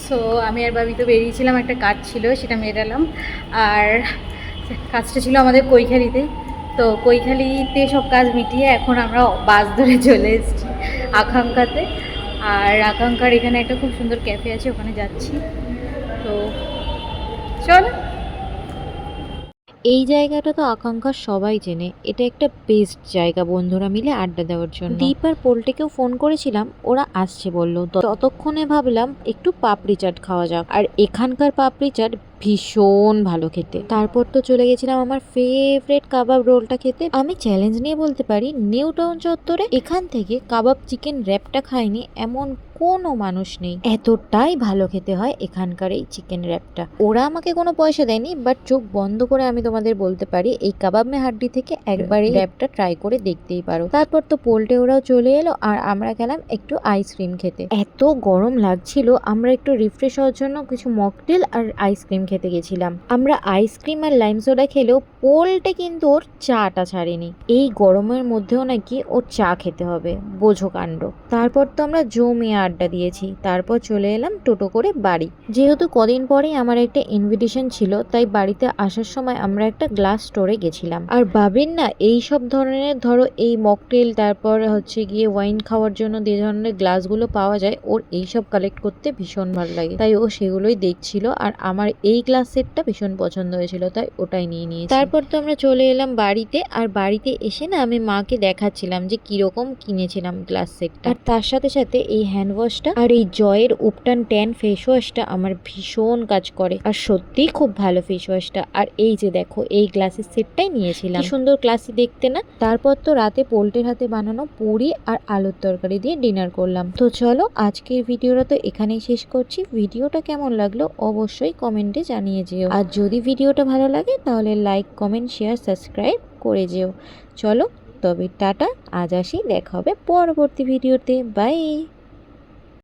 So আমি আর বাবি তো বেরিয়েছিলাম, একটা কাজ ছিল সেটা মেটালাম। আর কাজটা ছিল আমাদের কৈখালিতে। তো কৈখালিতে সব কাজ মিটিয়ে এখন আমরা বাস ধরে চলে এসেছি আকাঙ্ক্ষাতে। আর আকাঙ্ক্ষার এখানে একটা খুব সুন্দর ক্যাফে আছে, ওখানে যাচ্ছি। তো চলো। এই জায়গাটা তো আকাঙ্ক্ষা সবাই চেনে, এটা একটা বেস্ট জায়গা বন্ধুরা মিলে আড্ডা দেওয়ার জন্য। দীপ আর পোল্টেকেও ফোন করেছিলাম, ওরা আসছে বললো। ততক্ষণে ভাবলাম একটু পাপড়ি চাট খাওয়া যাক, আর এখানকার পাপড়ি চাট ভীষণ ভালো খেতে। তারপর তো চলে গেছিলাম আমার ফেভারিট কাবাব রোলটা খেতে। আমি চ্যালেঞ্জ নিয়ে বলতে পারি, নিউ টাউন চত্বরে এখান থেকে কাবাব চিকেন র্যাপটা খায়নি এমন কোনো মানুষ নেই। এতটাই ভালো খেতে হয় এখানকার এই চিকেন র্যাপটা। ওরা আমাকে কোনো পয়সা দেয়নি, বাট চোখ বন্ধ করে আমি তোমাদের বলতে পারি এই কাবাব মে হাড্ডি থেকে একবার এই র্যাপটা ট্রাই করে দেখতেই পারো। তারপর তো পোল্টে ওরাও চলে এলো, আর আমরা গেলাম একটু আইসক্রিম খেতে। এত গরম লাগছিল, আমরা একটু রিফ্রেশ হওয়ার জন্য কিছু মকটেল আর আইসক্রিম খেতে গেছিলাম। আমরা আইসক্রিম আর লাইম সোডা খেলেও পোল্টে কিন্তু ওর চাটা ছাড়েনি। এই গরমের মধ্যেও নাকি ওর চা খেতে হবে, বোঝো কাণ্ড। তারপর তো আমরা জমিয়ে আড্ডা দিয়েছি, তারপর চলে এলাম টোটো করে বাড়ি। যেহেতু কদিন পরেই আমার একটা ইনভিটেশন ছিল, তাই বাড়িতে আসার সময় আমরা একটা গ্লাস স্টোরে গেছিলাম। আর বাবির না এই সব ধরনের, ধরো এই মকটেল, তারপর হচ্ছে গিয়ে ওয়াইন খাওয়ার জন্য যে ধরনের গ্লাসগুলো পাওয়া যায়, ওর এইসব কালেক্ট করতে ভীষণ ভালো লাগে, তাই ও সেগুলোই দেখছিল। আর আমার এই গ্লাস সেটটা ভীষণ পছন্দ হয়েছিল, তাই ওটাই নিয়ে নিয়েছি। তারপর তো আমরা চলে এলাম বাড়িতে, আর বাড়িতে এসে না আমি মাকে দেখাচ্ছিলাম যে কিরকম কিনেছিলাম গ্লাস সেটটা। আর তার সাথে সাথে এই হ্যান্ড ওয়াশটা আর এই জয়ের উপটান ট্যান ফেস ওয়াশটা আমার ভীষণ কাজ করে, আর সত্যিই খুব ভালো ফেস ওয়াশটা। আর এই যে দেখো, এই গ্লাসের সেটটাই নিয়েছিলাম, কি সুন্দর ক্লাসি দেখতে না। তারপর তো রাতে পোল্টের হাতে বানানো পুরি আর আলুর তরকারি দিয়ে ডিনার করলাম। তো চলো, আজকের ভিডিওটা তো এখানেই শেষ করছি। ভিডিওটা কেমন লাগলো অবশ্যই কমেন্টে জানিয়ে যেও, আর যদি ভিডিওটা ভালো লাগে তাহলে লাইক, কমেন্ট, শেয়ার, সাবস্ক্রাইব করে যেও। চলো তবে টাটা, আজ আসি, দেখা হবে পরবর্তী ভিডিওতে। বাই।